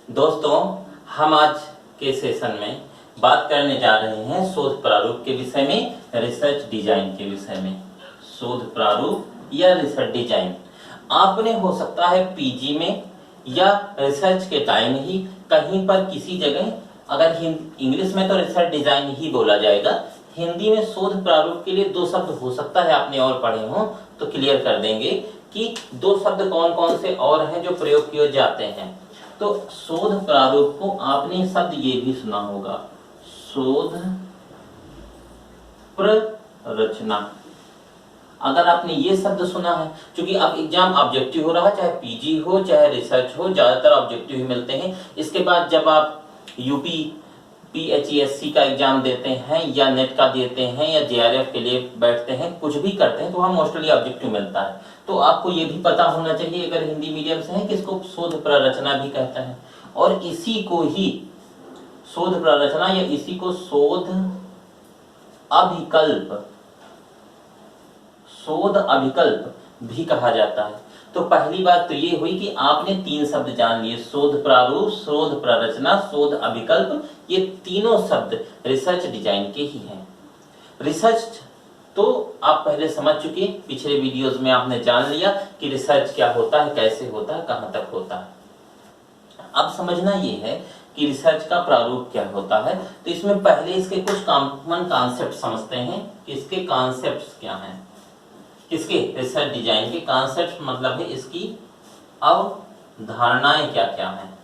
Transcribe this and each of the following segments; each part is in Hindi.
दोस्तों, हम आज के सेशन में बात करने जा रहे हैं शोध प्रारूप के विषय में, रिसर्च डिजाइन के विषय में। शोध प्रारूप या रिसर्च डिजाइन आपने हो सकता है पीजी में या रिसर्च के टाइम ही कहीं पर किसी जगह, अगर इंग्लिश में तो रिसर्च डिजाइन ही बोला जाएगा, हिंदी में शोध प्रारूप के लिए दो शब्द हो सकता है आपने और पढ़े हो तो क्लियर कर देंगे कि दो शब्द कौन कौन से और हैं जो प्रयोग किए जाते हैं। तो शोध प्रारूप को आपने शब्द ये भी सुना होगा, शोध प्ररचना। अगर आपने ये शब्द सुना है, क्योंकि अब एग्जाम ऑब्जेक्टिव हो रहा है, चाहे पीजी हो चाहे रिसर्च हो, ज्यादातर ऑब्जेक्टिव ही मिलते हैं। इसके बाद जब आप यूपी पीएचईएससी का एग्जाम देते हैं या नेट का देते हैं या जेआरएफ के लिए बैठते हैं, कुछ भी करते हैं तो वहां मोस्टली ऑब्जेक्टिव मिलता है। तो आपको ये भी पता होना चाहिए अगर हिंदी मीडियम से है कि इसको शोध प्ररचना भी कहता है, और इसी को ही शोध प्ररचना या इसी को शोध अभिकल्प भी कहा जाता है। तो पहली बात तो ये हुई कि आपने तीन शब्द जान लिए, शोध प्रारूप, शोध प्ररचना, शोध अभिकल्प। ये तीनों शब्द रिसर्च डिजाइन के ही हैं। रिसर्च तो आप पहले समझ चुके, पिछले वीडियोस में आपने जान लिया कि रिसर्च क्या होता है, कैसे होता है, कहां तक होता है। अब समझना ये है कि रिसर्च का प्रारूप क्या होता है। तो इसमें पहले इसके कुछ कॉमन कॉन्सेप्ट समझते हैं कि इसके कॉन्सेप्ट्स क्या हैं। किसके? रिसर्च डिजाइन के कॉन्सेप्ट मतलब है इसकी अवधारणाएं क्या क्या हैं,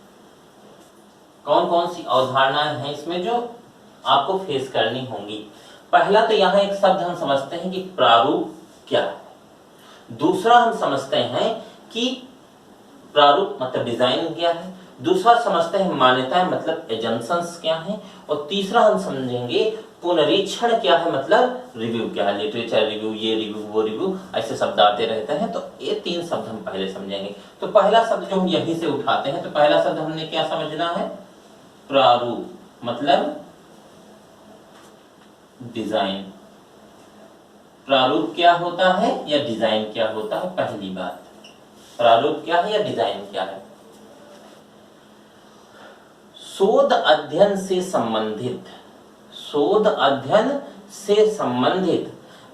कौन कौन सी अवधारणाएं हैं इसमें जो आपको फेस करनी होंगी। पहला तो यहाँ एक शब्द हम समझते हैं कि प्रारूप क्या है। दूसरा हम समझते हैं कि प्रारूप मतलब डिजाइन क्या है। दूसरा समझते हैं मान्यताएं मतलब एजम्पशंस क्या हैं। और तीसरा हम समझेंगे पुनरीक्षण क्या है, मतलब रिव्यू क्या है, लिटरेचर रिव्यू, ये रिव्यू, वो रिव्यू, ऐसे शब्द आते रहते हैं। तो ये तीन शब्द हम पहले समझेंगे। तो पहला शब्द जो हम यहीं से उठाते हैं, तो पहला शब्द हमने क्या समझना है? प्रारूप मतलब डिजाइन। प्रारूप क्या होता है या डिजाइन क्या होता है? पहली बात, प्रारूप क्या है या डिजाइन क्या है? शोध अध्ययन से संबंधित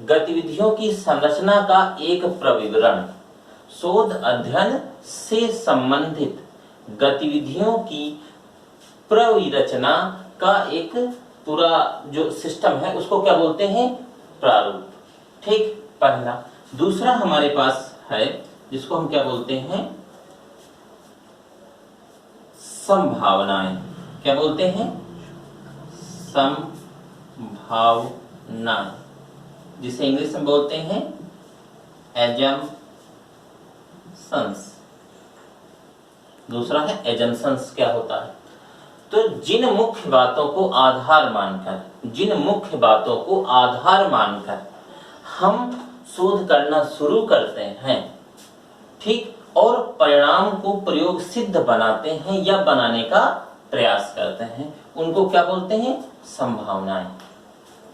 गतिविधियों की संरचना का एक प्रविवरण। शोध अध्ययन से संबंधित गतिविधियों की प्रविरचना का एक पूरा जो सिस्टम है उसको क्या बोलते हैं? प्रारूप। ठीक, पहला। दूसरा हमारे पास है जिसको हम क्या बोलते हैं? संभावनाएं। क्या बोलते हैं? संभावना, जिसे इंग्लिश में बोलते हैं एजम्पशंस। दूसरा है एजम्पशंस। क्या होता है? तो जिन मुख्य बातों को आधार मानकर हम शोध करना शुरू करते हैं, ठीक, और परिणाम को प्रयोग सिद्ध बनाते हैं या बनाने का प्रयास करते हैं, उनको क्या बोलते हैं? संभावनाएं।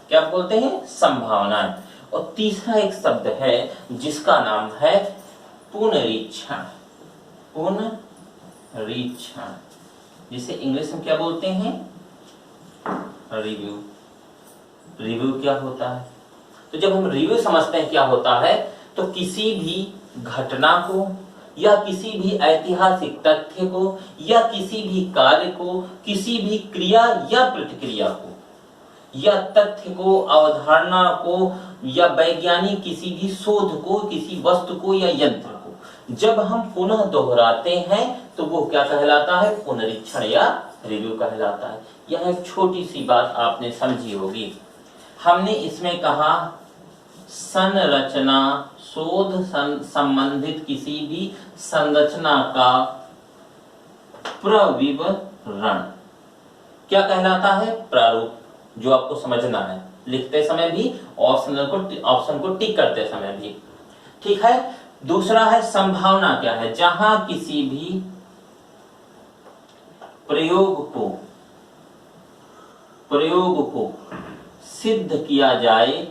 क्या बोलते हैं? संभावनाएं। और तीसरा एक शब्द है जिसका नाम है पुनरीक्षण। पुनरीक्षण, जिसे इंग्लिश में क्या बोलते हैं? रिव्यू। रिव्यू क्या होता है? तो जब हम रिव्यू समझते हैं क्या होता है, तो किसी भी घटना को या किसी भी ऐतिहासिक तथ्य को या किसी भी कार्य को, किसी भी क्रिया या प्रतिक्रिया को या तथ्य को, अवधारणा को या वैज्ञानिक किसी भी शोध को, किसी वस्तु को या यंत्र को जब हम पुनः दोहराते हैं तो वो क्या कहलाता है? पुनरीक्षण या रिव्यू कहलाता है। यह एक छोटी सी बात आपने समझी होगी। हमने इसमें कहा संरचना, शोध संबंधित किसी भी संरचना का प्रविवरण क्या कहलाता है? प्रारूप। जो आपको समझना है लिखते समय भी, ऑप्शन को टिक करते समय भी, ठीक है। दूसरा है संभावना। क्या है? जहां किसी भी प्रयोग को सिद्ध किया जाए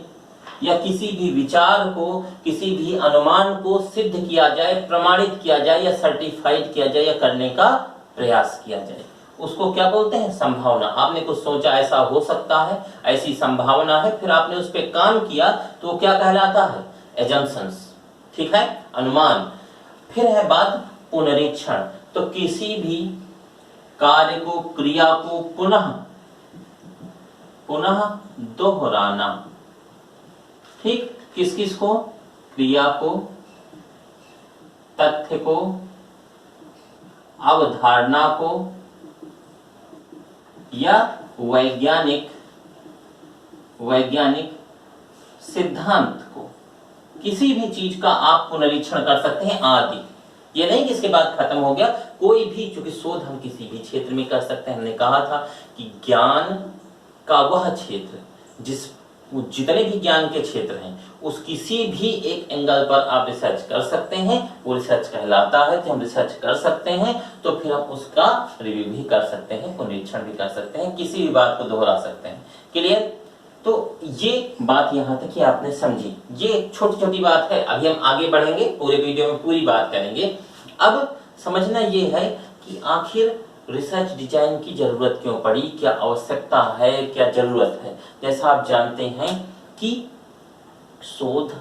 या किसी भी विचार को, किसी भी अनुमान को सिद्ध किया जाए, प्रमाणित किया जाए या सर्टिफाइड किया जाए या करने का प्रयास किया जाए, उसको क्या बोलते हैं? संभावना। आपने कुछ सोचा ऐसा हो सकता है, ऐसी संभावना है, फिर आपने उस पर काम किया तो वो क्या कहलाता है? एजम्पशंस। ठीक है, अनुमान। फिर है बात पुनरीक्षण। तो किसी भी कार्य को, क्रिया को पुनः दोहराना। ठीक, किस किस को? क्रिया को, तथ्य को, अवधारणा को या वैज्ञानिक सिद्धांत को, किसी भी चीज का आप पुनरीक्षण कर सकते हैं आदि। ये नहीं कि इसके बाद खत्म हो गया, कोई भी, चूंकि शोध हम किसी भी क्षेत्र में कर सकते हैं। हमने कहा था कि ज्ञान का वह क्षेत्र जितने भी ज्ञान के क्षेत्र हैं, उस किसी भी एक एंगल पर आप रिसर्च कर सकते हैं, वो रिसर्च कहलाता है। कि हम रिसर्च कर सकते हैं तो फिर हम उसका रिव्यू भी कर सकते हैं, पुनरीक्षण भी कर सकते हैं, किसी भी बात को दोहरा सकते हैं। क्लियर? तो ये बात यहाँ तक कि आपने समझी। ये छोटी छोटी बात है, अभी हम आगे बढ़ेंगे, पूरे वीडियो में पूरी बात करेंगे। अब समझना ये है कि आखिर रिसर्च डिजाइन की जरूरत क्यों पड़ी, क्या आवश्यकता है, क्या जरूरत है। जैसा आप जानते हैं कि शोध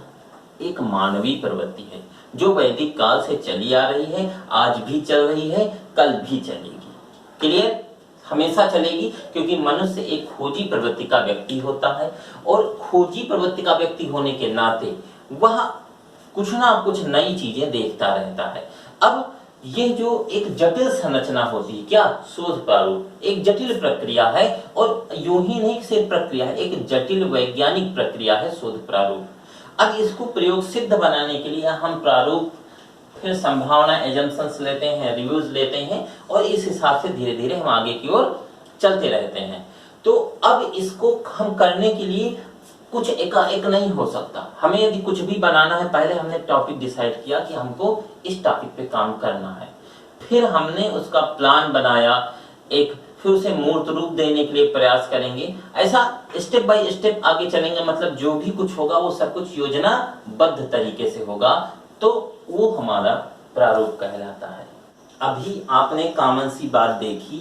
एक मानवीय प्रवृत्ति है जो वैदिक काल से चली आ रही है, आज भी चल रही है, कल भी चलेगी। क्लियर? हमेशा चलेगी, क्योंकि मनुष्य एक खोजी प्रवृत्ति का व्यक्ति होता है और खोजी प्रवृत्ति का व्यक्ति होने के नाते वह कुछ ना कुछ नई चीजें देखता रहता है। अब ये जो एक जटिल संरचना होती है, क्या? शोध प्रारूप एक जटिल प्रक्रिया है, और यूं ही नहीं सिर्फ प्रक्रिया है, एक जटिल वैज्ञानिक प्रक्रिया है शोध प्रारूप। अब इसको प्रयोग सिद्ध बनाने के लिए हम प्रारूप, फिर संभावना, एजम्पशंस लेते हैं, रिव्यूज लेते हैं, और इस हिसाब से धीरे धीरे हम आगे की ओर चलते रहते हैं। तो अब इसको हम करने के लिए कुछ एकाएक नहीं हो सकता। हमें यदि कुछ भी बनाना है, पहले हमने टॉपिक डिसाइड किया कि हमको इस टॉपिक पे काम करना है, फिर हमने उसका प्लान बनाया, फिर उसे मूर्त रूप देने के लिए प्रयास करेंगे। ऐसा स्टेप बाय स्टेप आगे चलेंगे, मतलब जो भी कुछ होगा वो सब कुछ योजनाबद्ध तरीके से होगा, तो वो हमारा प्रारूप कहलाता है। अभी आपने कॉमन सी बात देखी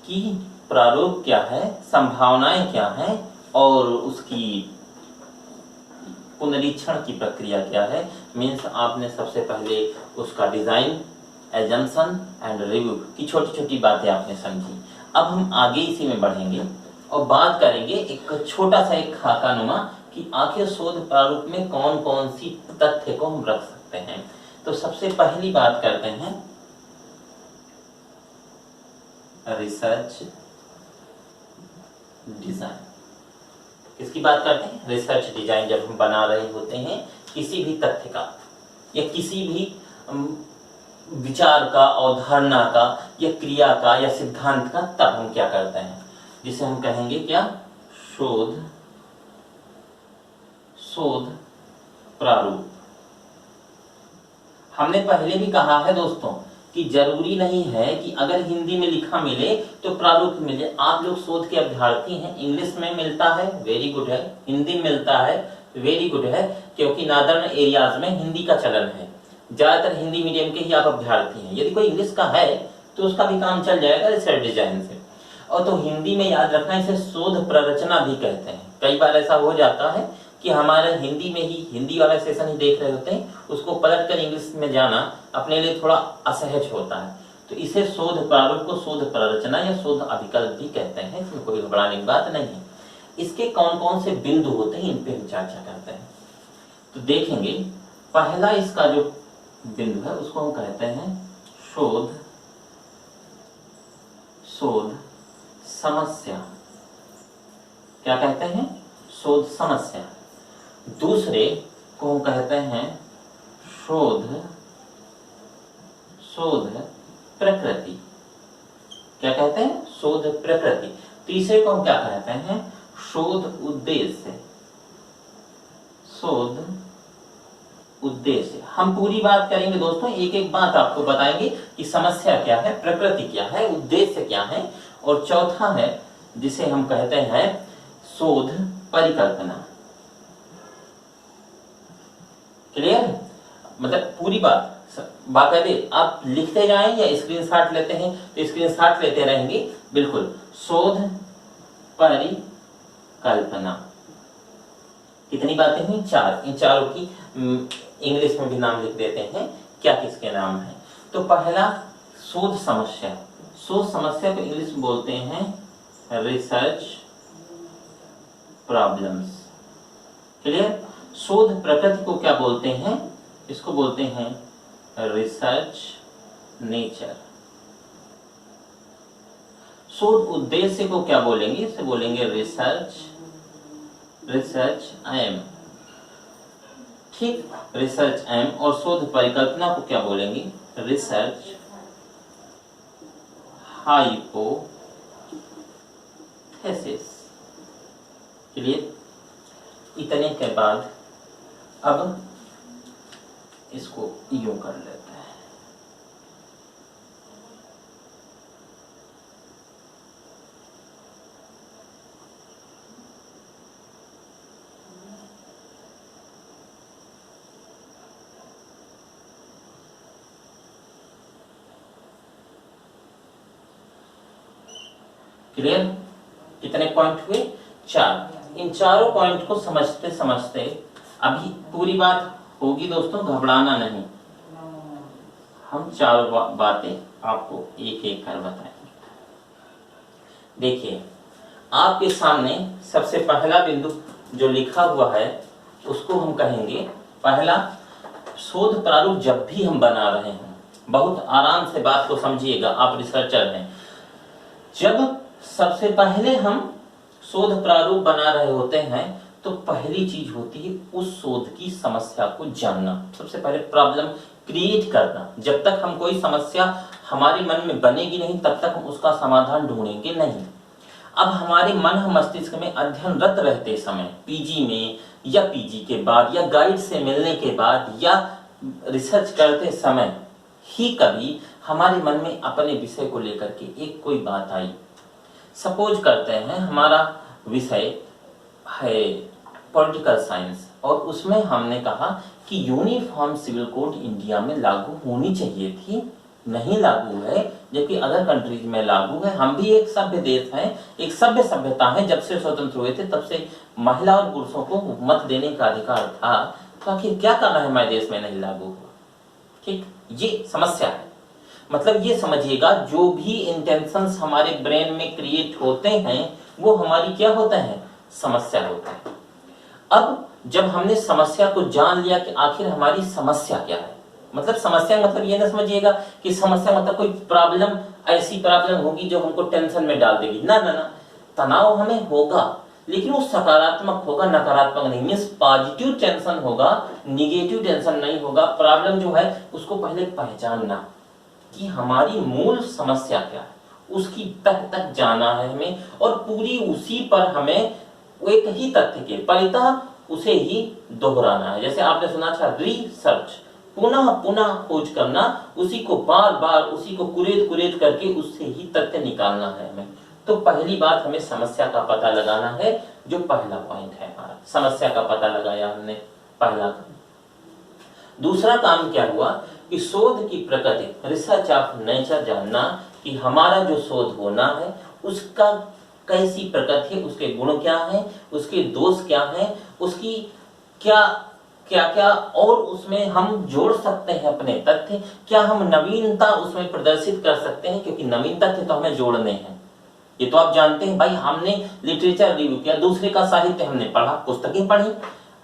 कि प्रारूप क्या है, संभावनाएं क्या है, और उसकी पुनरीक्षण की प्रक्रिया क्या है। मीन्स आपने सबसे पहले उसका डिजाइन, एजम्पशन एंड रिव्यू की छोटी छोटी बातें आपने समझी। अब हम आगे इसी में बढ़ेंगे और बात करेंगे एक छोटा सा एक खाका नुमा कि आखिर शोध प्रारूप में कौन कौन सी तथ्य को हम रख सकते हैं। तो सबसे पहली बात करते हैं रिसर्च डिजाइन। किसकी बात करते हैं? Research design. जब हम बना रहे होते हैं किसी भी तथ्य का या किसी भी विचार का, अवधारणा का या क्रिया का या सिद्धांत का, तब हम क्या करते हैं, जिसे हम कहेंगे क्या? शोध प्रारूप। हमने पहले भी कहा है दोस्तों कि जरूरी नहीं है कि अगर हिंदी में लिखा मिले तो प्रारूप मिले। आप लोग शोध के अभ्यर्थी हैं, इंग्लिश में मिलता है, वेरी गुड है, हिंदी में मिलता है, वेरी गुड है, क्योंकि नॉर्दर्न एरियाज में हिंदी का चलन है, ज्यादातर हिंदी मीडियम के ही आप अभ्यर्थी हैं। यदि कोई इंग्लिश का है तो उसका भी काम चल जाएगा रिसर्च डिजाइन से। और तो हिंदी में याद रखना, इसे शोध प्ररचना भी कहते हैं। कई बार ऐसा हो जाता है कि हमारे हिंदी में ही, हिंदी वाला सेशन ही देख रहे होते हैं, उसको पलट कर इंग्लिश में जाना अपने लिए थोड़ा असहज होता है, तो इसे शोध प्रारूप को शोध प्ररचना या शोध अभिकल्प भी कहते हैं। इसमें कोई घबराने की बात नहीं है। इसके कौन कौन से बिंदु होते हैं, इन पे हम चर्चा करते हैं। तो देखेंगे, पहला इसका जो बिंदु है उसको हम कहते हैं शोध समस्या। क्या कहते हैं? शोध समस्या। दूसरे को हम कहते हैं शोध प्रकृति। क्या कहते हैं? शोध प्रकृति। तीसरे को हम क्या कहते हैं? शोध उद्देश्य। हम पूरी बात करेंगे दोस्तों, एक एक बात आपको बताएंगे कि समस्या क्या है, प्रकृति क्या है, उद्देश्य क्या है। और चौथा है जिसे हम कहते हैं शोध परिकल्पना। क्लियर? मतलब पूरी बात बाकायदे आप लिखते जाएं या स्क्रीनशॉट लेते हैं तो स्क्रीनशॉट लेते रहेंगे। बिल्कुल, शोध परिकल्पना। कितनी बातें हुई? 4। इन चारों की इंग्लिश में भी नाम लिख देते हैं, क्या किसके नाम है। तो पहला शोध समस्या। शोध समस्या को इंग्लिश में बोलते हैं रिसर्च प्रॉब्लम्स। क्लियर? शोध प्रकृति को क्या बोलते हैं? इसको बोलते हैं रिसर्च नेचर। शोध उद्देश्य को क्या बोलेंगे? इसे बोलेंगे रिसर्च एम। ठीक, रिसर्च एम। और शोध परिकल्पना को क्या बोलेंगे? Research hypothesis. क्लियर? इतने के बाद अब इसको यूं कर लेते हैं। क्लियर? कितने पॉइंट हुए? 4। इन चारों पॉइंट को समझते समझते अभी पूरी बात होगी दोस्तों, घबराना नहीं। हम चारों बातें आपको एक एक कर बताएंगे। देखिए, आपके सामने सबसे पहला बिंदु जो लिखा हुआ है उसको हम कहेंगे पहला, शोध प्रारूप जब भी हम बना रहे हैं, बहुत आराम से बात को समझिएगा, आप रिसर्चर हैं। जब सबसे पहले हम शोध प्रारूप बना रहे होते हैं तो पहली चीज होती है उस शोध की समस्या को जानना। सबसे पहले प्रॉब्लम क्रिएट करना। जब तक हम कोई समस्या हमारे मन में बनेगी नहीं तब तक हम उसका समाधान ढूंढेंगे नहीं। अब हमारे मन मस्तिष्क में अध्ययनरत रहते समय, पीजी में या पीजी के बाद या गाइड से मिलने के बाद या रिसर्च करते समय ही कभी हमारे मन में अपने विषय को लेकर के एक कोई बात आई। सपोज करते हैं हमारा विषय है पॉलिटिकल साइंस और उसमें हमने कहा कि यूनिफॉर्म सिविल कोड इंडिया में लागू होनी चाहिए थी, नहीं लागू है, जबकि अदर कंट्रीज में लागू है। हम भी एक सभ्य देश हैं, एक सभ्य सभ्यता है। जब से स्वतंत्र हुए थे तब से महिला और पुरुषों को मत देने का अधिकार था, तो आखिर क्या करना है हमारे देश में नहीं लागू हुआ। ठीक, ये समस्या है। मतलब ये समझिएगा, जो भी इंटेंशंस हमारे ब्रेन में क्रिएट होते हैं वो हमारी क्या होता है? समस्या होता है। अब जब हमने समस्या को जान लिया कि आखिर हमारी समस्या क्या है, मतलब समस्या मतलब ये ना समझिएगा कि समस्या मतलब कोई प्रॉब्लम, ऐसी प्रॉब्लम होगी जो हमको टेंशन में डाल देगी। ना ना ना, तनाव हमें होगा लेकिन वो सकारात्मक होगा, नकारात्मक नहीं। मींस पॉजिटिव टेंशन होगा, निगेटिव टेंशन नहीं होगा। प्रॉब्लम जो है उसको पहले पहचानना कि हमारी मूल समस्या क्या है, उसकी तह तक जाना है हमें, और पूरी उसी पर हमें एक ही तथ्य के परितः उसे ही दोहराना है। जैसे आपने सुना था रिसर्च, पुनः पुनः खोज करना, उसी को बार बार, उसी को कुरेद कुरेद करके उससे ही तथ्य निकालना है हमें। तो पहली बात हमें समस्या का पता लगाना है, जो पहला पॉइंट है हमारा। समस्या का पता लगाया हमने, पहला काम। दूसरा काम क्या हुआ कि शोध की प्रकृति, रिसर्च ऑफ नेचर, जानना कि हमारा जो शोध होना है उसका कैसी प्रकृति है, उसके गुण क्या हैं, उसके दोष क्या हैं, उसकी क्या क्या क्या और उसमें हम जोड़ सकते हैं अपने तथ्य, क्या हम नवीनता उसमें प्रदर्शित कर सकते हैं, क्योंकि नवीन तथ्य तो हमें जोड़ने हैं। ये तो आप जानते हैं भाई, हमने लिटरेचर रिव्यू किया, दूसरे का साहित्य हमने पढ़ा, पुस्तकें पढ़ी,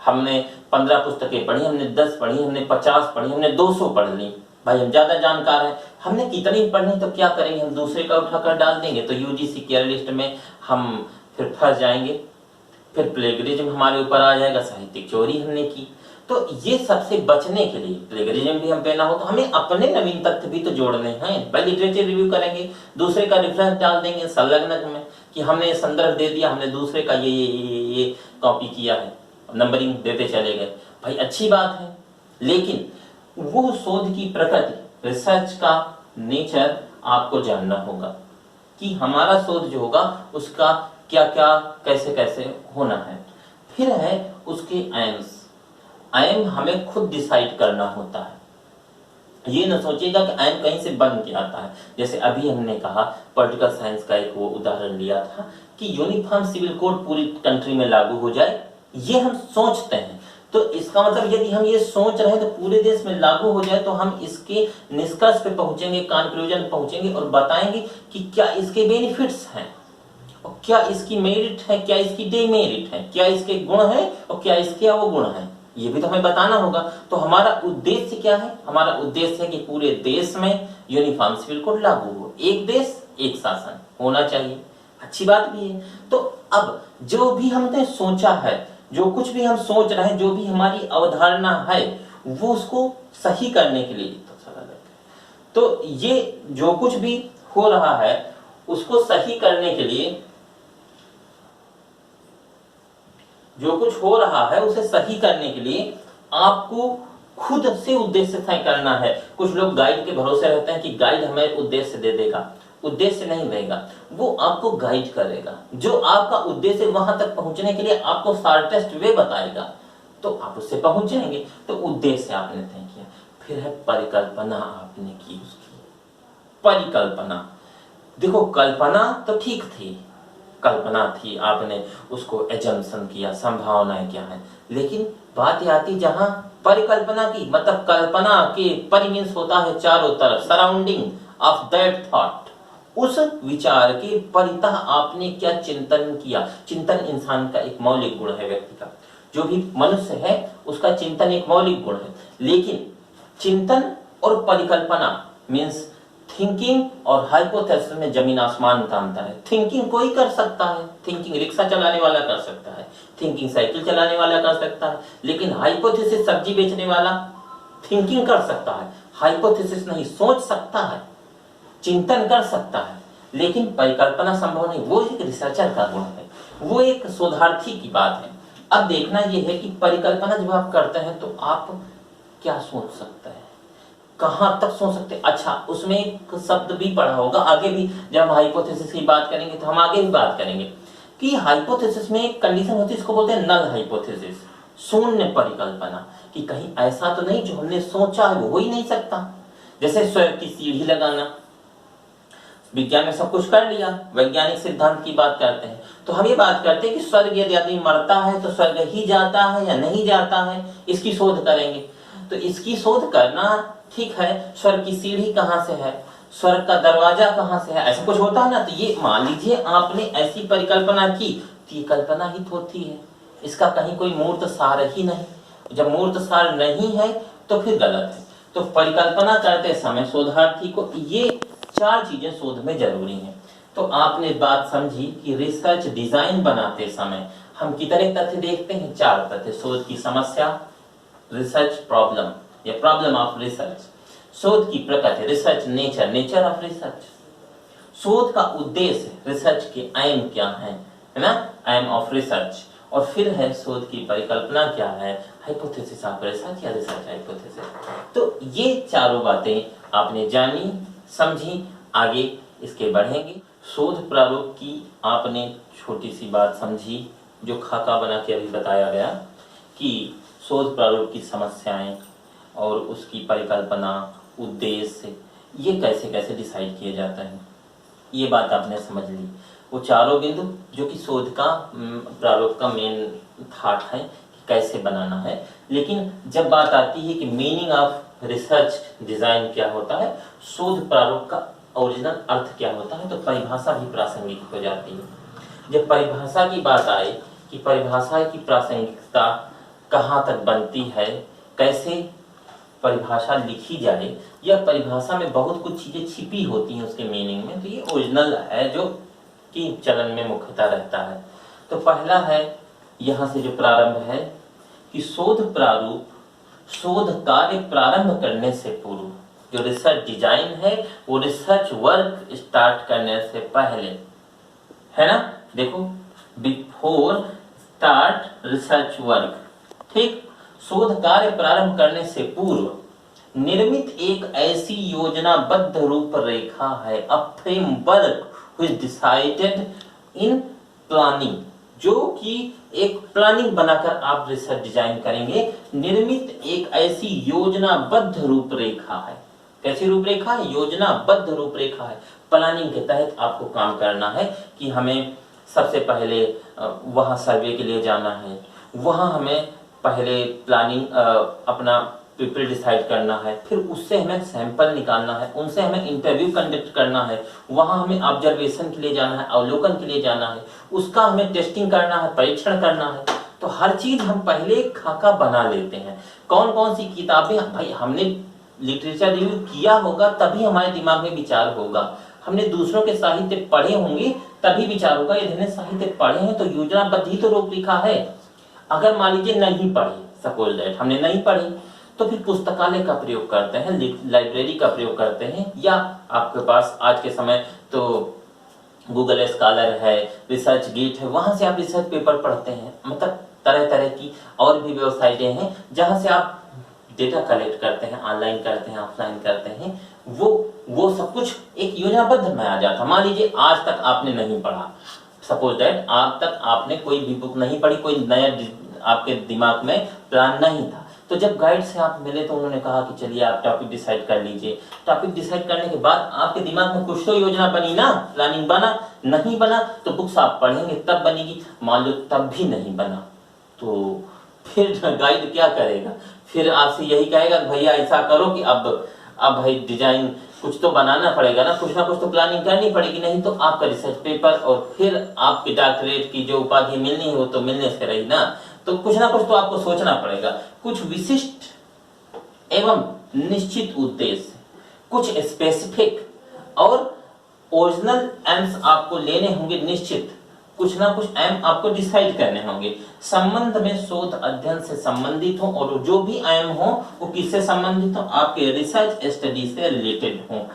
हमने 15 पुस्तकें पढ़ी, हमने 10 पढ़ी, हमने 50 पढ़ी, हमने 200 पढ़ ली। भाई हम ज्यादा जानकार हैं, हमने कितनी पढ़नी तो क्या करेंगे, हम दूसरे का उठाकर डाल देंगे तो यूजीसी केयर लिस्ट में हम फिर फंस जाएंगे, फिर प्लेगरिज्म हमारे ऊपर आ जाएगा, साहित्यिक चोरी हमने की। तो ये सबसे बचने के लिए, प्लेगरिज्म भी हम पे ना हो तो हमें अपने नवीन तथ्य भी तो जोड़ने हैं। भाई लिटरेचर रिव्यू करेंगे, दूसरे का रेफरेंस डाल देंगे संलग्न में कि हमने संदर्भ दे दिया, हमने दूसरे का ये कॉपी किया है, नंबरिंग देते चले गए। भाई अच्छी बात है, लेकिन वो शोध की प्रकृति, रिसर्च का नेचर आपको जानना होगा कि हमारा शोध जो होगा उसका क्या क्या कैसे कैसे होना है। फिर है उसके एम्स। एम हमें खुद डिसाइड करना होता है। ये न सोचिएगा कि एम कहीं से बन के आता है। जैसे अभी हमने कहा पॉलिटिकल साइंस का एक वो उदाहरण लिया था कि यूनिफॉर्म सिविल कोड पूरी कंट्री में लागू हो जाए, ये हम सोचते हैं। तो इसका मतलब यदि हम ये सोच रहे हैं तो पूरे देश में लागू हो जाए, तो हम इसके निष्कर्ष पे पहुंचेंगे, कंक्लूजन पहुंचेंगे और बताएंगे कि क्या इसके बेनिफिट्स हैं और क्या इसकी मेरिट है, क्या इसकी डेमेरिट है, क्या इसके गुण है और क्या इसके अवगुण है, ये भी तो हमें बताना होगा। तो हमारा उद्देश्य क्या है? हमारा उद्देश्य है कि पूरे देश में यूनिफॉर्म सिविल कोड लागू हो, एक देश एक शासन होना चाहिए। अच्छी बात भी है। तो अब जो भी हमने सोचा है, जो कुछ भी हम सोच रहे हैं, जो भी हमारी अवधारणा है, वो उसको सही करने के लिए तो ये जो कुछ भी हो रहा है उसको सही करने के लिए, जो कुछ हो रहा है उसे सही करने के लिए आपको खुद से उद्देश्य तय करना है। कुछ लोग गाइड के भरोसे रहते हैं कि गाइड हमें उद्देश्य दे देगा, उद्देश्य नहीं देगा, वो आपको गाइड करेगा। जो आपका उद्देश्य वहां तक पहुंचने के लिए आपको शॉर्टेस्ट वे बताएगा, तो आप उससे पहुंच जाएंगे। तो उद्देश्य आपने तय किया, फिर है परिकल्पना आपने की उसकी। परिकल्पना, देखो कल्पना तो ठीक थी, कल्पना थी, आपने उसको एजम्पशन किया, संभावनाएं क्या है, लेकिन बात आती जहां परिकल्पना की, मतलब कल्पना के परि मीन्स होता है चारों तरफ, सराउंडिंग ऑफ दैट थॉट, उस विचार के परितः आपने क्या चिंतन किया। चिंतन इंसान का एक मौलिक गुण है, व्यक्ति का, जो भी मनुष्य है उसका चिंतन एक मौलिक गुण है। लेकिन चिंतन और परिकल्पना मीन्स थिंकिंग और हाइपोथेसिस में जमीन आसमान का अंतर है। थिंकिंग कोई कर सकता है, थिंकिंग रिक्शा चलाने वाला कर सकता है, थिंकिंग साइकिल चलाने वाला कर सकता है, लेकिन हाइपोथेसिस सब्जी बेचने वाला थिंकिंग कर सकता है, हाइपोथेसिस नहीं, सोच सकता है, चिंतन कर सकता है, लेकिन परिकल्पना संभव नहीं। वो एक रिसर्चर का गुण है, वो एक शोधार्थी की बात है। अब देखना यह है कि परिकल्पना जब आप करते हैं तो आप क्या सोच सकते हैं, कहां तक सोच सकते हैं। अच्छा, उसमें एक शब्द भी पढ़ा होगा, आगे भी जब हम हाइपोथेसिस की बात करेंगे तो हम आगे भी बात करेंगे कि हाइपोथेसिस में एक कंडीशन होती है, इसको बोलते हैं नल हाइपोथेसिस, शून्य परिकल्पना, कि कहीं ऐसा तो नहीं जो हमने सोचा है वो हो ही नहीं सकता। जैसे स्वर्ग की सीढ़ी लगाना, विज्ञान में सब कुछ कर लिया, वैज्ञानिक सिद्धांत की बात करते हैं, तो हम ये बात करते हैं कि स्वर्ग यदि आदमी मरता है तो स्वर्ग ही जाता है या नहीं जाता है, इसकी शोध करेंगे। तो इसकी शोध करना ठीक है, स्वर्ग की सीढ़ी कहां से है, स्वर्ग का दरवाजा कहां से है, ऐसा कुछ होता है ना। तो ये मान लीजिए आपने ऐसी परिकल्पना की, तो ये कल्पना ही होती है, इसका कहीं कोई मूर्त सार ही नहीं। जब मूर्त सार नहीं है तो फिर गलत है। तो परिकल्पना करते समय शोधार्थी को ये चार चीजें शोध में जरूरी हैं। तो आपने बात समझी कि रिसर्च डिजाइन बनाते समय हम कितने तथ्य देखते हैं, चार तथ्य। शोध की समस्या, रिसर्च प्रॉब्लम या प्रॉब्लम ऑफ रिसर्च, शोध की प्रकृति, research nature, nature of research, शोध का उद्देश्य, रिसर्च के एम क्या है ना, एम ऑफ रिसर्च, और फिर है शोध की परिकल्पना क्या है, हाइपोथेसिस ऑफ रिसर्च या रिसर्च हाइपोथेसिस। तो ये चारों बातें आपने जानी, समझी, आगे इसके बढ़ेंगे। शोध प्रारूप की आपने छोटी सी बात समझी, जो खाका बना के अभी बताया गया कि शोध प्रारूप की समस्याएं और उसकी परिकल्पना, उद्देश्य, ये कैसे कैसे डिसाइड किए जाता है, ये बात आपने समझ ली। वो चारों बिंदु जो कि शोध का प्रारूप का मेन थाट है कि कैसे बनाना है। लेकिन जब बात आती है कि मीनिंग ऑफ रिसर्च डिजाइन क्या होता है, शोध प्रारूप का ओरिजिनल अर्थ क्या होता है, तो परिभाषा भी प्रासंगिक हो जाती है। जब परिभाषा की बात आए कि परिभाषा की प्रासंगिकता कहाँ तक बनती है, कैसे परिभाषा लिखी जाए, या परिभाषा में बहुत कुछ चीजें छिपी होती हैं उसके मीनिंग में, तो ये ओरिजिनल है जो कि चलन में मुख्यतः रहता है। तो पहला है, यहाँ से जो प्रारंभ है कि शोध प्रारूप शोध कार्य प्रारंभ करने से पूर्व, जो रिसर्च डिजाइन है वो रिसर्च वर्क स्टार्ट करने से पहले है ना, देखो बिफोर स्टार्ट रिसर्च वर्क, ठीक, शोध कार्य प्रारंभ करने से पूर्व निर्मित एक ऐसी योजनाबद्ध रूपरेखा है, a framework which decided in planning, जो कि एक प्लानिंग बनाकर आप रिसर्च डिजाइन करेंगे। निर्मित एक ऐसी योजनाबद्ध रूपरेखा है, कैसी रूपरेखा है? योजनाबद्ध रूपरेखा है। प्लानिंग के तहत आपको काम करना है कि हमें सबसे पहले वहां सर्वे के लिए जाना है, वहां हमें पहले प्लानिंग अपना पीपल डिसाइड करना है, फिर उससे हमें सैंपल निकालना है, उनसे हमें इंटरव्यू कंडक्ट करना है, वहां हमें ऑब्जर्वेशन के लिए जाना है, अवलोकन के लिए जाना है, उसका हमें टेस्टिंग करना है, परीक्षण करना है। तो हर चीज हम पहले एक खाका बना लेते हैं। कौन कौन सी किताबें, भाई हमने लिटरेचर रिव्यू किया होगा तभी हमारे दिमाग में विचार होगा, हमने दूसरों के साहित्य पढ़े होंगे तभी विचार होगा। यदि हमने साहित्य पढ़े हैं तो योजनाबद्ध ही तो रूपरेखा है। अगर मान लीजिए नहीं पढ़े, सपोज दैट हमने नहीं पढ़ी, तो फिर पुस्तकालय का प्रयोग करते हैं, लाइब्रेरी का प्रयोग करते हैं, या आपके पास आज के समय तो गूगल स्कॉलर है, रिसर्च गेट है, वहां से आप रिसर्च पेपर पढ़ते हैं। मतलब तरह तरह की और भी वेबसाइटें हैं जहां से आप डेटा कलेक्ट करते हैं, ऑनलाइन करते हैं, ऑफलाइन करते हैं। वो सब कुछ एक योजनाबद्ध में आ जाता। मान लीजिए आज तक आपने नहीं पढ़ा, सपोज दैट आज तक आपने कोई भी बुक नहीं पढ़ी, कोई नया आपके दिमाग में प्लान नहीं था, तो जब गाइड से आप मिले तो उन्होंने कहा कि चलिए आप टॉपिक डिसाइड कर लीजिए। टॉपिक डिसाइड करने के बाद आपके दिमाग में कुछ तो योजना बनी ना, प्लानिंग बना। नहीं बना तो बुक्स आप पढ़ेंगे तब बनेगी। मान लो तब भी नहीं बना तो फिर गाइड क्या करेगा? फिर आपसे यही कहेगा भैया ऐसा करो कि अब भाई डिजाइन कुछ तो बनाना पड़ेगा ना कुछ तो प्लानिंग करनी पड़ेगी, नहीं तो आपका रिसर्च पेपर और फिर आपकी डॉक्टरेट की जो उपाधि मिलनी है वो तो मिलने से रही ना। तो कुछ ना कुछ तो आपको सोचना पड़ेगा। कुछ विशिष्ट एवं निश्चित उद्देश्य, कुछ स्पेसिफिक और ओरिजिनल एम्स आपको लेने होंगे निश्चित। कुछ ना कुछ एम आपको डिसाइड करने होंगे। संबंध में शोध अध्ययन से संबंधित हो, और जो भी एम हो वो किससे संबंधित हो? आपके रिसर्च स्टडी से रिलेटेड हो।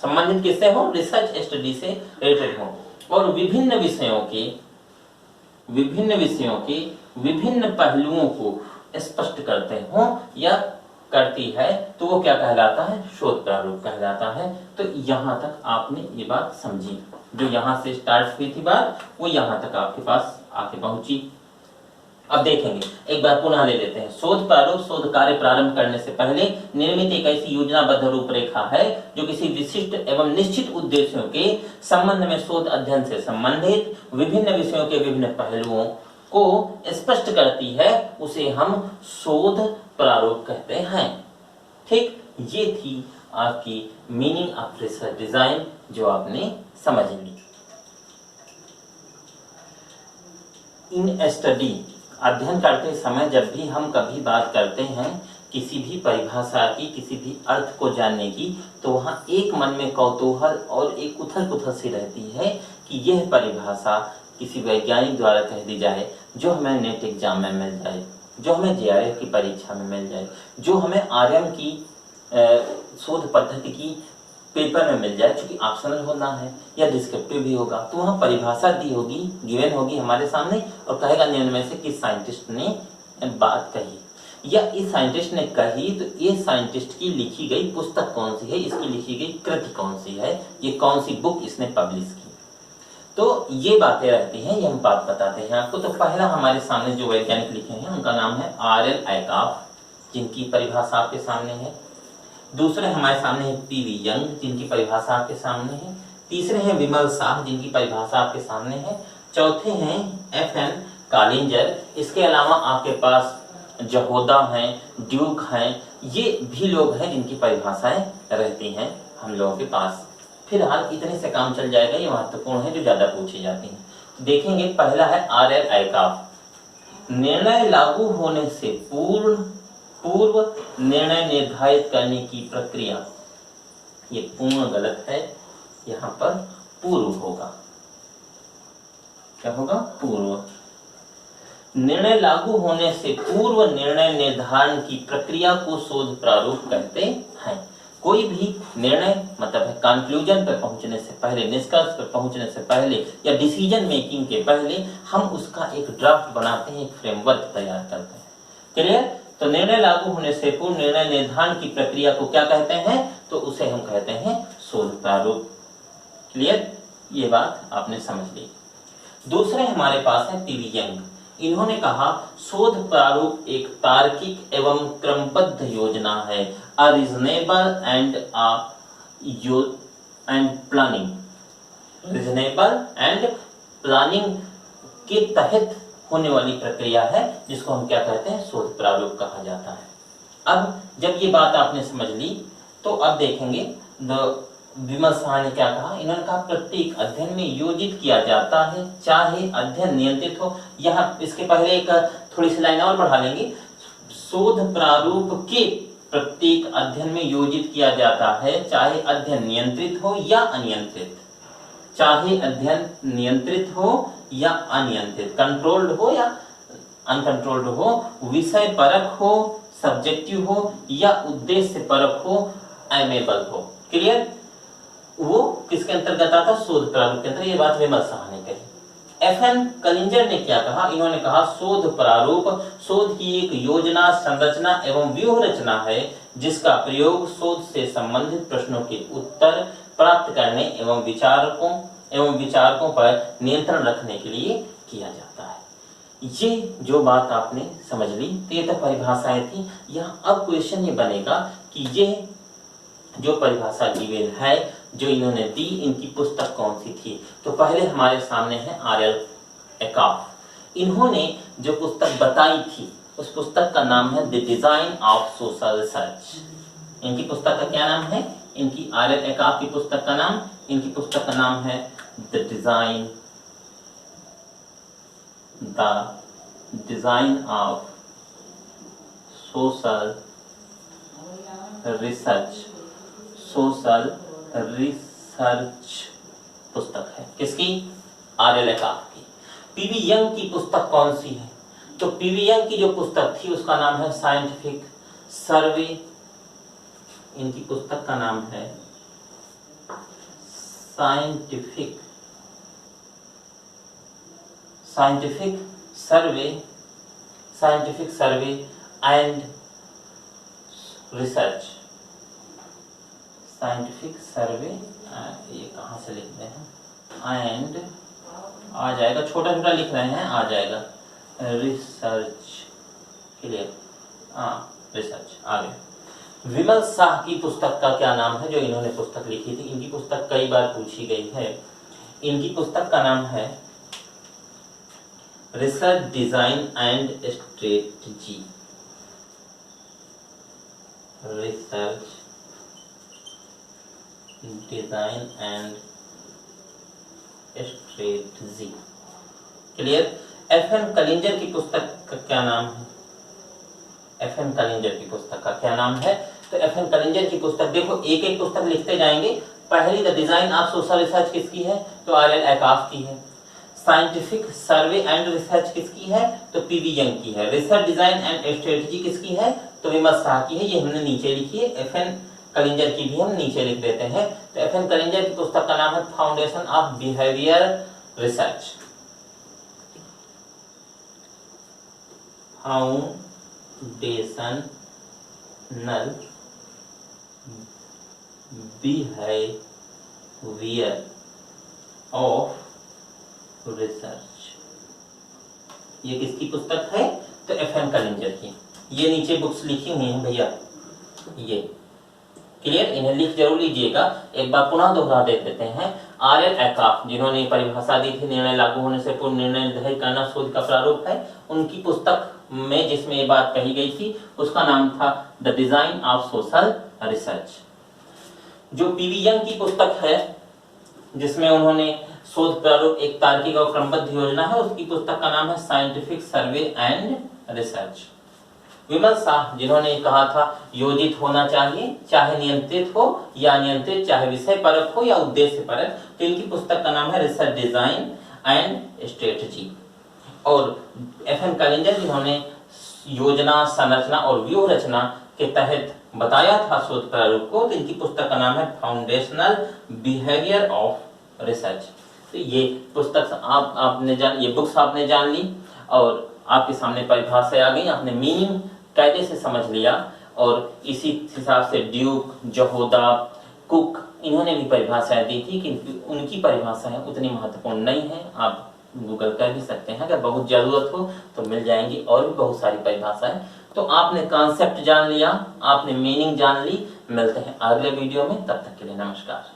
संबंधित किससे हो? रिसर्च स्टडी से रिलेटेड हो। और विभिन्न विषयों के विभिन्न पहलुओं को स्पष्ट करते हो या करती है, तो वो क्या कहलाता है? शोध प्रारूप कहलाता है। तो यहां तक आपने ये बात समझी। जो यहां से स्टार्ट हुई थी बात, वो यहां तक आपके पास आके पहुंची। अब देखेंगे, एक बार पुनः ले लेते हैं। शोध प्रारूप शोध कार्य प्रारंभ करने से पहले निर्मित एक ऐसी योजनाबद्ध रूपरेखा है जो किसी विशिष्ट एवं निश्चित उद्देश्यों के संबंध में शोध अध्ययन से संबंधित विभिन्न विषयों के विभिन्न पहलुओं को स्पष्ट करती है। उसे हम शोध प्रारूप कहते हैं। ठीक, ये थी आपकी मीनिंग ऑफ रिसर्च डिजाइन जो आपने समझ ली। इन स्टडी, अध्ययन करते समय जब भी हम कभी बात करते हैं किसी भी परिभाषा की, किसी भी अर्थ को जानने की, तो वहां एक मन में कौतूहल और एक उथल पुथल सी रहती है कि यह परिभाषा किसी वैज्ञानिक द्वारा कह दी जाए, जो हमें नेट एग्जाम में मिल जाए, जो हमें जेआरएफ की परीक्षा में मिल जाए, जो हमें आरएम की शोध पद्धति की पेपर में मिल जाए, क्योंकि ऑप्शनल होना है या डिस्क्रिप्टिव भी होगा। तो वहां परिभाषा दी होगी, गिवन होगी हमारे सामने, और कहेगा निम्न में से किस साइंटिस्ट ने बात कही, या इस साइंटिस्ट ने कही तो ये साइंटिस्ट की लिखी गई पुस्तक कौन सी है, इसकी लिखी गई कृति कौन सी है, ये कौन सी बुक इसने पब्लिश की। तो ये बातें रहती हैं, ये हम बात बताते हैं आपको। तो पहला हमारे सामने जो वैज्ञानिक लिखे हैं उनका नाम है आर.एल. आयकॉफ, जिनकी परिभाषा आपके सामने है। दूसरे हमारे सामने है पी.वी. यंग, जिनकी परिभाषा आपके सामने है। तीसरे हैं विमल शाह, जिनकी परिभाषा आपके सामने है। चौथे हैं एफ.एन. कालिंजर। इसके अलावा आपके पास जहोदा हैं, ड्यूक हैं, ये भी लोग हैं जिनकी परिभाषाएं रहती हैं हम लोगों के पास। फिलहाल इतने से काम चल जाएगा, ये महत्वपूर्ण है जो ज्यादा पूछी जाती है। देखेंगे, पहला है आर.एल. आयकॉफ। निर्णय लागू होने से पूर्व निर्णय निर्धारित करने की प्रक्रिया, ये पूर्ण गलत है, यहां पर पूर्व होगा। क्या होगा? पूर्व। निर्णय लागू होने से पूर्व निर्णय निर्धारण की प्रक्रिया को शोध प्रारूप कहते हैं। कोई भी निर्णय मतलब है कंक्लूजन पर पहुंचने से पहले, निष्कर्ष पर पहुंचने से पहले या डिसीजन मेकिंग के पहले हम उसका एक ड्राफ्ट बनाते हैं, एक फ्रेमवर्क तैयार करते हैं। क्लियर? तो निर्णय लागू होने से पूर्व निर्णय निर्धारण की प्रक्रिया को क्या कहते हैं? तो उसे हम कहते हैं शोध प्रारूप। क्लियर? ये बात आपने समझ ली। दूसरे हमारे पास है पी.वी. यंग। इन्होंने कहा शोध प्रारूप एक तार्किक एवं क्रमबद्ध योजना है। A reasonable and planning, reasonable and planning के तहत होने वाली प्रक्रिया है, जिसको हम क्या कहते हैं, शोध प्रारूप कहा जाता है। अब जब ये बात आपने समझ ली तो अब देखेंगे विमल शाह ने क्या कहा। इन्होंने कहा प्रत्येक अध्ययन में योजित किया जाता है, चाहे अध्ययन नियंत्रित हो। यहाँ इसके पहले एक थोड़ी सी लाइन और बढ़ा लेंगे। शोध प्रारूप के प्रत्येक अध्ययन में योजित किया जाता है, चाहे अध्ययन नियंत्रित हो या अनियंत्रित, चाहे अध्ययन नियंत्रित हो या अनियंत्रित, कंट्रोल्ड हो या अनकंट्रोल्ड हो, विषय परक हो, सब्जेक्टिव हो या उद्देश्य परक हो, एमेबल हो। क्लियर? वो किसके अंतर्गत आता? शोध प्रारूप के अंदर। ये बात विमल शाह ने कही। FN कलिंजर ने क्या कहा? इन्होंने कहा शोध प्रारूप शोध की एक योजना, संरचना एवं व्यूह रचना है, जिसका प्रयोग शोध से संबंधित प्रश्नों के उत्तर प्राप्त करने एवं विचारकों पर नियंत्रण रखने के लिए किया जाता है। ये जो बात आपने समझ ली, तो ये तो परिभाषाएं थी। यहाँ अब क्वेश्चन ये बनेगा कि ये जो परिभाषा गिवन है, जो इन्होंने दी, इनकी पुस्तक कौन सी थी? तो पहले हमारे सामने है RL एकॉफ। इन्होंने जो पुस्तक बताई थी, उस पुस्तक का नाम है the design of social research. इनकी पुस्तक का क्या नाम है? इनकी RL एकॉफ की पुस्तक का नाम, इनकी पुस्तक का नाम है the design of social research. Social research पुस्तक है किसकी? RL एकॉफ की। PV यंग की पुस्तक कौन सी है? तो PV यंग की जो पुस्तक थी उसका नाम है साइंटिफिक सर्वे। इनकी पुस्तक का नाम है scientific survey and research. Scientific survey, ये कहाँ से लिखते हैं, एंड आ जाएगा, छोटा छोटा लिख रहे हैं, आ जाएगा रिसर्च। क्लियर? रिसर्च आ गया। विमल शाह की पुस्तक का क्या नाम है, जो इन्होंने पुस्तक लिखी थी? इनकी पुस्तक कई बार पूछी गई है। इनकी पुस्तक का नाम है research design and strategy. Research design and strategy. Clear? FN Kalinjar की पुस्तक का क्या नाम है? FN कलिंजर की पुस्तक का क्या नाम है? तो FN कलिंजर की पुस्तक, देखो एक एक पुस्तक लिखते जाएंगे। पहली the design of social research किसकी है? तो RL एकॉफ की है। साइंटिफिक सर्वे एंड रिसर्च किसकी है? तो PV यंग की है। रिसर्च डिजाइन एंड स्ट्रेटजी किसकी है? तो विमल शाह की है। ये हमने नीचे लिखी है। FN कलिंजर की भी हम नीचे लिख देते हैं। तो FN कलिंजर की पुस्तक का नाम है foundation of behaviour research. Foundational behaviour of research. ये किसकी पुस्तक है? तो FN कलिंजर की। ये नीचे बुक्स लिखी हुई हैं भैया, ये क्लियर? इन्हें लिख जरूर लीजिएगा। एक बार पुनः दोहरा देते हैं। RL एकॉफ, जिन्होंने परिभाषा दी थी निर्णय लागू होने से पूर्व निर्णय निर्धारित करना शोध का प्रारूप है, उनकी पुस्तक में जिसमें ये बात कही गई थी उसका नाम था the design of social research. जो PV यंग की पुस्तक है, जिसमें उन्होंने शोध प्रारूप एक तार्किक और क्रमबद्ध योजना है, उसकी पुस्तक का नाम है साइंटिफिक सर्वे एंड रिसर्च। विमल शाह, जिन्होंने कहा था योजित होना चाहिए, चाहे नियंत्रित हो या अनियंत्रित, चाहे विषय परक हो या उद्देश्य परक, तो इनकी पुस्तक का नाम है रिसर्च डिजाइन एंड स्ट्रेटजी। और FN कलिंजर, जिन्होंने योजना, संरचना और व्यूह रचना के तहत बताया था शोध प्रारूप को, तो इनकी पुस्तक का नाम है फाउंडेशनल बिहेवियर ऑफ रिसर्च। तो ये पुस्तक आपने जान, ये बुक्स आपने जान ली और आपके सामने परिभाषा आ गई, आपने मीनिंग कायदे से समझ लिया। और इसी हिसाब से ड्यूक, जहोदा, कुक, इन्होंने भी परिभाषाएं दी थी कि उनकी परिभाषाएं उतनी महत्वपूर्ण नहीं है। आप गूगल कर भी सकते हैं, अगर बहुत जरूरत हो तो मिल जाएंगी और भी बहुत सारी परिभाषाएं। तो आपने कॉन्सेप्ट जान लिया, आपने मीनिंग जान ली। मिलते हैं अगले वीडियो में, तब तक के लिए नमस्कार।